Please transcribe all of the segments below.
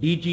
DG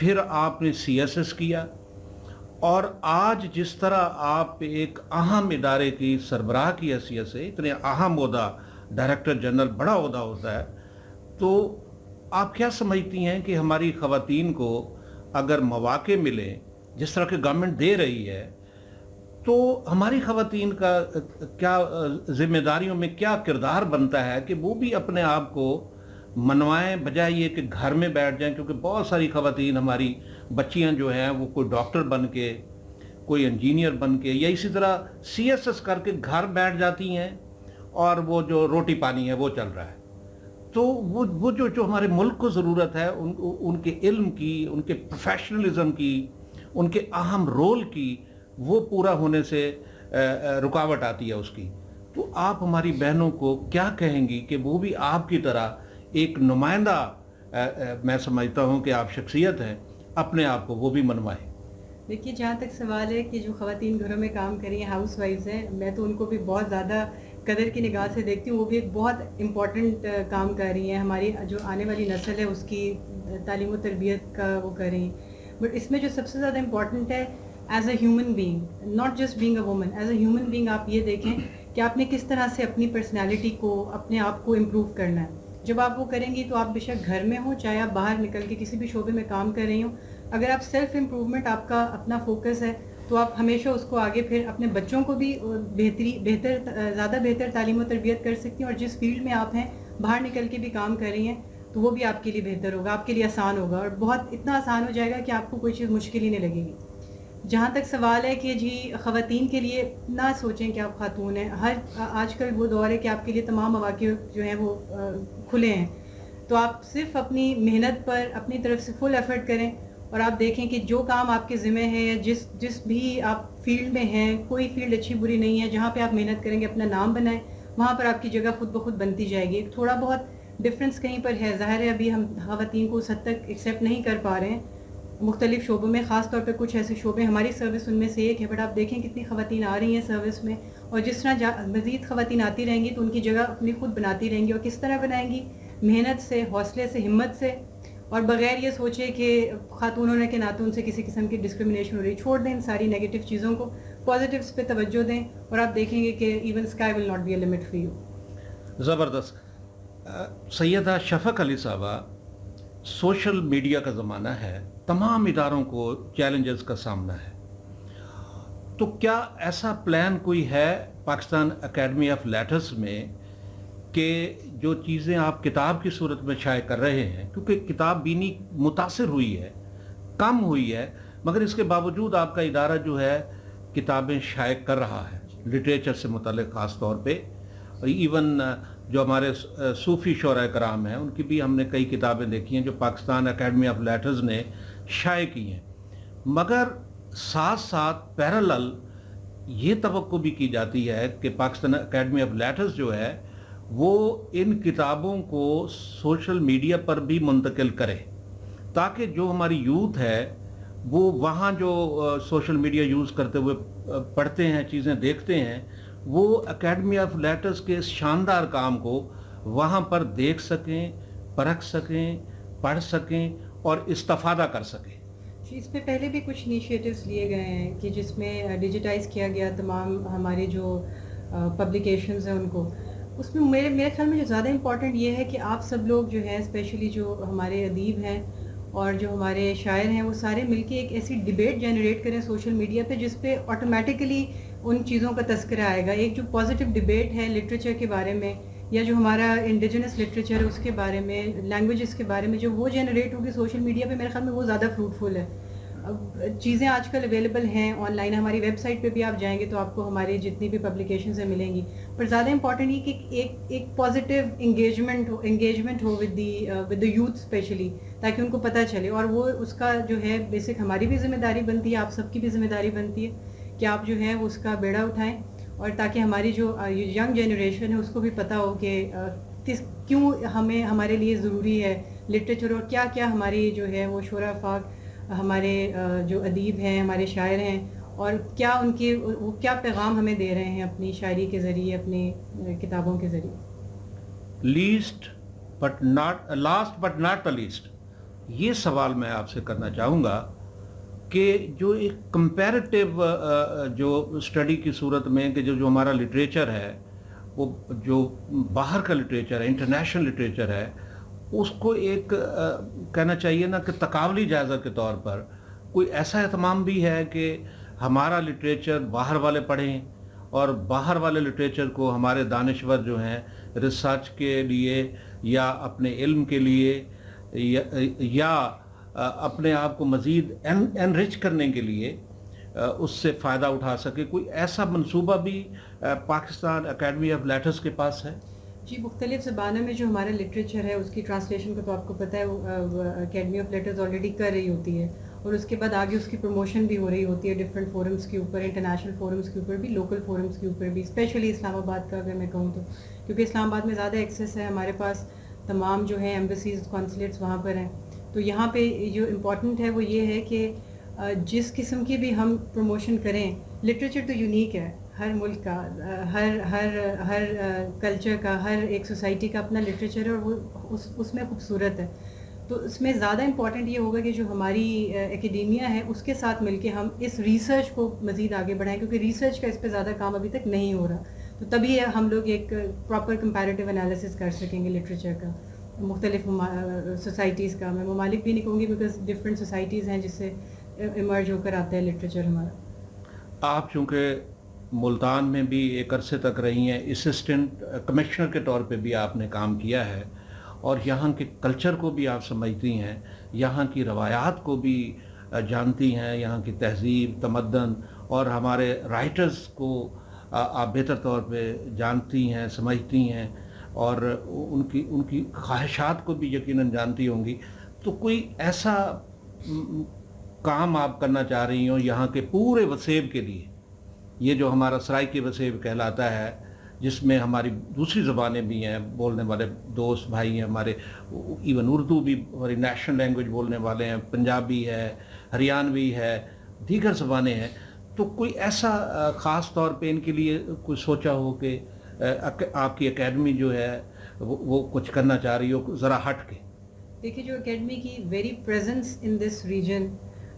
پھر آپ نے CSS کیا، اور آج جس طرح آپ ایک اہم ادارے کی سربراہ کی حیثیت سے، اتنے اہم عہدہ، ڈائریکٹر جنرل بڑا عہدہ ہوتا ہے، تو آپ کیا سمجھتی ہیں کہ ہماری خواتین کو اگر مواقع ملیں جس طرح کہ گورنمنٹ دے رہی ہے، تو ہماری خواتین کا کیا ذمہ داریوں میں کیا کردار بنتا ہے کہ وہ بھی اپنے آپ کو منوائیں، بجائے یہ کہ گھر میں بیٹھ جائیں؟ کیونکہ بہت ساری خواتین ہماری بچیاں جو ہیں وہ کوئی ڈاکٹر بن کے، کوئی انجینئر بن کے، یا اسی طرح CSS کر کے گھر بیٹھ جاتی ہیں، اور وہ جو روٹی پانی ہے وہ چل رہا ہے۔ تو وہ جو ہمارے ملک کو ضرورت ہے، ان کے علم کی، ان کے پروفیشنلزم کی، ان کے اہم رول کی، وہ پورا ہونے سے رکاوٹ آتی ہے اس کی۔ تو آپ ہماری بہنوں کو کیا کہیں گی کہ وہ بھی آپ کی طرح ایک نمائندہ، میں سمجھتا ہوں کہ آپ شخصیت ہیں، اپنے آپ کو وہ بھی منوائیں؟ دیکھیے، جہاں تک سوال ہے کہ جو خواتین گھروں میں کام کر رہی ہیں، ہاؤس وائفز ہیں، میں تو ان کو بھی بہت زیادہ قدر کی نگاہ سے دیکھتی ہوں۔ وہ بھی ایک بہت امپورٹنٹ کام کر رہی ہیں، ہماری جو آنے والی نسل ہے اس کی تعلیم و تربیت کا وہ کر رہی ہیں۔ بٹ اس میں جو سب سے زیادہ امپورٹنٹ ہے، as a human being, not just being a woman, as a human being آپ یہ دیکھیں کہ آپ نے کس طرح سے اپنی پرسنالٹی کو، اپنے آپ کو امپروو کرنا ہے۔ جب آپ وہ کریں گی تو آپ بے شک گھر میں ہوں، چاہے آپ باہر نکل کے کسی بھی شعبے میں کام کر رہی ہوں، اگر آپ سیلف امپروومنٹ آپ کا اپنا فوکس ہے تو آپ ہمیشہ اس کو آگے پھر اپنے بچوں کو بھی زیادہ بہتر تعلیم و تربیت کر سکتی ہیں، اور جس فیلڈ میں آپ ہیں باہر نکل کے بھی کام کر رہی ہیں تو وہ بھی آپ کے لیے بہتر ہوگا، آپ کے لیے آسان ہوگا، اور بہت اتنا آسان ہو جائے گا کہ آپ کو کوئی چیز مشکل ہی نہیں لگے گی۔ جہاں تک سوال ہے کہ جی خواتین کے لیے نہ سوچیں کہ آپ خاتون ہیں، آج کل وہ دور ہے کہ آپ کے لیے تمام مواقع جو ہیں وہ کھلے ہیں، تو آپ صرف اپنی محنت پر اپنی طرف سے فل ایفرٹ کریں، اور آپ دیکھیں کہ جو کام آپ کے ذمہ ہے، جس بھی آپ فیلڈ میں ہیں، کوئی فیلڈ اچھی بری نہیں ہے، جہاں پہ آپ محنت کریں گے، اپنا نام بنائیں، وہاں پر آپ کی جگہ خود بخود بنتی جائے گی۔ تھوڑا بہت ڈفرینس کہیں پر ہے، ظاہر ہے ابھی ہم خواتین کو اس حد تک ایکسیپٹ نہیں کر پا رہے ہیں مختلف شعبوں میں، خاص طور پہ کچھ ایسے شعبے، ہماری سروس ان میں سے ایک ہے، بٹ آپ دیکھیں کتنی خواتین آ رہی ہیں سروس میں، اور جس طرح مزید خواتین آتی رہیں گی تو ان کی جگہ اپنی خود بناتی رہیں گی، اور کس طرح بنائیں گی؟ محنت سے، حوصلے سے، ہمت سے، اور بغیر یہ سوچے کہ خاتون ہونے کے ناطے ان سے کسی قسم کی ڈسکرمنیشن ہو رہی۔ چھوڑ دیں ان ساری نیگیٹو چیزوں کو، پازیٹیوز پہ توجہ دیں، اور آپ دیکھیں گے کہ even sky will not be a limit for you. زبردست۔ سیدہ شفق علی صاحبہ، سوشل میڈیا کا زمانہ ہے، تمام اداروں کو چیلنجز کا سامنا ہے، تو کیا ایسا پلان کوئی ہے پاکستان اکیڈمی آف لیٹرز میں کہ جو چیزیں آپ کتاب کی صورت میں شائع کر رہے ہیں، کیونکہ کتاب بینی متاثر ہوئی ہے، کم ہوئی ہے، مگر اس کے باوجود آپ کا ادارہ جو ہے کتابیں شائع کر رہا ہے لٹریچر سے متعلق، خاص طور پہ ایون جو ہمارے صوفی شعراء کرام ہیں ان کی بھی ہم نے کئی کتابیں دیکھی ہیں جو پاکستان اکیڈمی آف لیٹرز نے شائع کی ہیں، مگر ساتھ ساتھ پیرالل یہ توقع بھی کی جاتی ہے کہ پاکستان اکیڈمی آف لیٹرز جو ہے وہ ان کتابوں کو سوشل میڈیا پر بھی منتقل کرے، تاکہ جو ہماری یوتھ ہے وہ وہاں جو سوشل میڈیا یوز کرتے ہوئے پڑھتے ہیں، چیزیں دیکھتے ہیں، وہ اکیڈمی آف لیٹرز کے اس شاندار کام کو وہاں پر دیکھ سکیں، پرکھ سکیں، پڑھ سکیں اور استفادہ کر سکیں۔ اس پہ پہلے بھی کچھ انیشیٹوز لیے گئے ہیں کہ جس میں ڈیجیٹائز کیا گیا تمام ہمارے جو پبلیکیشنز ہیں ان کو۔ اس میں میرے خیال میں جو زیادہ امپورٹنٹ یہ ہے کہ آپ سب لوگ جو ہے، اسپیشلی جو ہمارے ادیب ہیں اور جو ہمارے شاعر ہیں، وہ سارے مل کے ایک ایسی ڈبیٹ جنریٹ کریں سوشل میڈیا پہ جس پہ آٹومیٹیکلی ان چیزوں کا تذکرہ آئے گا۔ ایک جو پازیٹیو ڈبیٹ ہے لٹریچر کے بارے میں، یا جو ہمارا انڈیجنس لٹریچر ہے اس کے بارے میں، لینگویجز کے بارے میں، جو وہ جنریٹ ہوگی سوشل میڈیا پہ، میرے خیال میں وہ زیادہ فروٹفل ہے۔ اب چیزیں آج کل اویلیبل ہیں آن لائن، ہماری ویب سائٹ پہ بھی آپ جائیں گے تو آپ کو ہماری جتنی بھی پبلیکیشنز ہیں ملیں گی، پر زیادہ امپورٹنٹ یہ کہ ایک پازیٹیو انگیجمنٹ ہو ود دی یوتھ اسپیشلی، تاکہ ان کو پتہ چلے، اور وہ اس کا جو ہے بیسک ہماری بھی ذمہ داری بنتی ہے، آپ سب کی بھی ذمہ داری بنتی ہے کہ آپ جو ہے اس کا بیڑا اٹھائیں، اور تاکہ ہماری جو ینگ جنریشن ہے اس کو بھی پتہ ہو کہ کیوں ہمارے لیے ضروری ہے لٹریچر، اور کیا کیا ہماری جو ہے وہ شعراء افاق، ہمارے جو ادیب ہیں، ہمارے شاعر ہیں، اور کیا ان کی وہ کیا پیغام ہمیں دے رہے ہیں اپنی شاعری کے ذریعے، اپنی کتابوں کے ذریعے۔ Last but not the least, یہ سوال میں آپ سے کرنا چاہوں گا کہ جو ایک کمپیریٹیو جو اسٹڈی کی صورت میں کہ جو ہمارا لٹریچر ہے وہ جو باہر کا لٹریچر ہے، انٹرنیشنل لٹریچر ہے، اس کو ایک کہنا چاہیے نا کہ تقابلی جائزہ کے طور پر کوئی ایسا اہتمام بھی ہے کہ ہمارا لٹریچر باہر والے پڑھیں اور باہر والے لٹریچر کو ہمارے دانشور جو ہیں ریسرچ کے لیے یا اپنے علم کے لیے یا اپنے آپ کو مزید انرچ کرنے کے لیے اس سے فائدہ اٹھا سکے؟ کوئی ایسا منصوبہ بھی پاکستان اکیڈمی آف لیٹرز کے پاس ہے؟ جی، مختلف زبانوں میں جو ہمارا لٹریچر ہے اس کی ٹرانسلیشن کا تو آپ کو پتہ ہے وہ اکیڈمی آف لیٹرز آلریڈی کر رہی ہوتی ہے، اور اس کے بعد آگے اس کی پروموشن بھی ہو رہی ہوتی ہے ڈفرینٹ فورمز کے اوپر، انٹرنیشنل فورمز کے اوپر بھی، لوکل فورمز کے اوپر بھی، اسپیشلی اسلام آباد کا اگر میں کہوں تو، کیونکہ اسلام آباد میں زیادہ ایکسیس ہے، ہمارے پاس تمام جو ہیں ایمبیسیز کونسلیٹس وہاں پر ہیں. تو یہاں پہ جو امپورٹنٹ ہے وہ یہ ہے کہ جس قسم کی بھی ہم پروموشن کریں، لٹریچر تو یونیک ہے ہر ملک کا، ہر کلچر کا، ہر ایک سوسائٹی کا اپنا لٹریچر ہے، اور وہ اس میں خوبصورت ہے. تو اس میں زیادہ امپورٹنٹ یہ ہوگا کہ جو ہماری اکیڈیمیا ہے اس کے ساتھ مل کے ہم اس ریسرچ کو مزید آگے بڑھائیں، کیونکہ ریسرچ کا اس پہ زیادہ کام ابھی تک نہیں ہو رہا. تو تبھی ہم لوگ ایک پراپر کمپیریٹیو انالیسس کر سکیں گے لٹریچر کا، مختلف سوسائٹیز کا. میں ممالک بھی نہیں کہوں گی بیکاز ڈفرینٹ سوسائٹیز ہیں جس سے ایمرج ہو کر آتا ہے لٹریچر ہمارا. آپ چونکہ ملتان میں بھی ایک عرصے تک رہی ہیں، اسسٹنٹ کمشنر کے طور پہ بھی آپ نے کام کیا ہے، اور یہاں کے کلچر کو بھی آپ سمجھتی ہیں، یہاں کی روایات کو بھی جانتی ہیں، یہاں کی تہذیب، تمدن اور ہمارے رائٹرز کو آپ بہتر طور پہ جانتی ہیں، سمجھتی ہیں، اور ان کی خواہشات کو بھی یقیناً جانتی ہوں گی. تو کوئی ایسا کام آپ کرنا چاہ رہی ہوں یہاں کے پورے وسیب کے لیے، یہ جو ہمارا سرائکی وسیب کہلاتا ہے، جس میں ہماری دوسری زبانیں بھی ہیں، بولنے والے دوست بھائی ہیں ہمارے، ایون اردو بھی ہماری نیشنل لینگویج بولنے والے ہیں، پنجابی ہے، ہریانوی ہے، دیگر زبانیں ہیں. تو کوئی ایسا خاص طور پہ ان کے لیے کوئی سوچا ہو کہ آپ کی اکیڈمی جو ہے وہ کچھ کرنا چاہ رہی ہو ذرا ہٹ کے؟ دیکھیے، جو اکیڈمی کی very presence in this region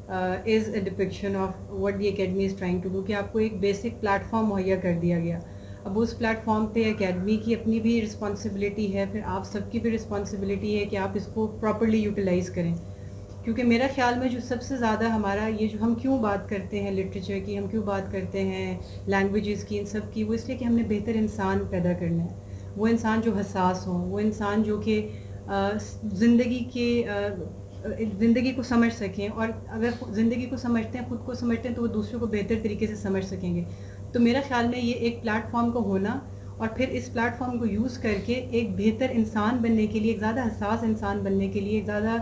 is a depiction of what the academy is trying to do, کہ آپ کو ایک بیسک پلیٹ فارم مہیا کر دیا گیا. اب اس پلیٹ فارم پہ اکیڈمی کی اپنی بھی رسپانسبلٹی ہے، پھر آپ سب کی بھی رسپانسبلٹی ہے کہ آپ اس کو پراپرلی یوٹیلائز کریں. کیونکہ میرا خیال میں جو سب سے زیادہ ہمارا یہ جو ہم کیوں بات کرتے ہیں لٹریچر کی، ہم کیوں بات کرتے ہیں لینگویجز کی، ان سب کی، وہ اس لیے کہ ہم نے بہتر انسان پیدا کرنا ہے. وہ انسان جو حساس ہوں، وہ انسان جو کہ زندگی کو سمجھ سکیں، اور اگر زندگی کو سمجھتے ہیں، خود کو سمجھتے ہیں، تو وہ دوسروں کو بہتر طریقے سے سمجھ سکیں گے. تو میرا خیال میں یہ ایک پلیٹ فارم کا ہونا، اور پھر اس پلیٹ فارم کو یوز کر کے ایک بہتر انسان بننے کے لیے، ایک زیادہ حساس انسان بننے کے لیے، ایک زیادہ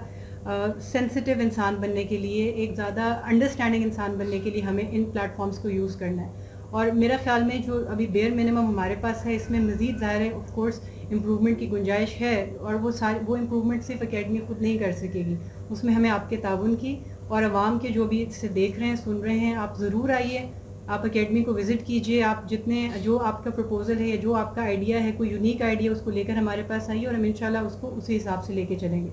سینسٹیو انسان بننے کے لیے، ایک زیادہ انڈرسٹینڈنگ انسان بننے کے لیے ہمیں ان پلیٹ فارمز کو یوز کرنا ہے. اور میرا خیال میں جو ابھی بیئر منیمم ہمارے پاس ہے، اس میں مزید ظاہر ہے آف کورس امپرومنٹ کی گنجائش ہے، اور وہ امپرومنٹ صرف اکیڈمی خود نہیں کر سکے گی. اس میں ہمیں آپ کے تعاون کی، اور عوام کے جو بھی اسے دیکھ رہے ہیں، سن رہے ہیں، آپ ضرور آئیے، آپ اکیڈمی کو وزٹ کیجئے. آپ جو آپ کا پروپوزل ہے یا جو آپ کا آئیڈیا ہے، کوئی یونیک آئیڈیا، اس کو لے کر ہمارے پاس آئیے، اور ہم انشاءاللہ اس کو اسی حساب سے لے کے چلیں گے.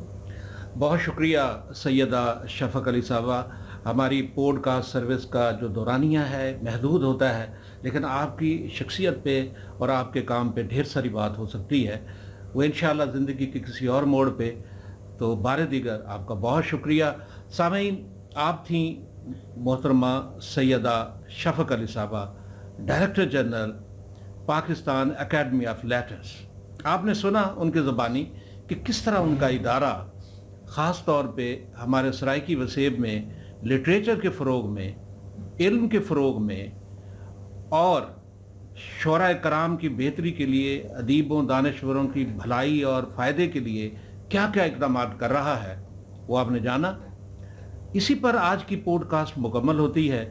بہت شکریہ سیدہ شفق علی صاحبہ. ہماری پوڈ کاسٹ سروس کا جو دورانیہ ہے محدود ہوتا ہے، لیکن آپ کی شخصیت پہ اور آپ کے کام پہ ڈھیر ساری بات ہو سکتی ہے، وہ انشاءاللہ زندگی کے کسی اور موڑ پہ. تو بار دیگر آپ کا بہت شکریہ. سامعین، آپ تھیں محترمہ سیدہ شفق علی صاحبہ، director general Pakistan academy of letters. آپ نے سنا ان کے زبانی کہ کس طرح ان کا ادارہ خاص طور پہ ہمارے سرائکی وسیب میں لٹریچر کے فروغ میں، علم کے فروغ میں، اور شعراء کرام کی بہتری کے لیے، ادیبوں دانشوروں کی بھلائی اور فائدے کے لیے کیا کیا اقدامات کر رہا ہے، وہ آپ نے جانا. اسی پر آج کی پوڈ کاسٹ مکمل ہوتی ہے.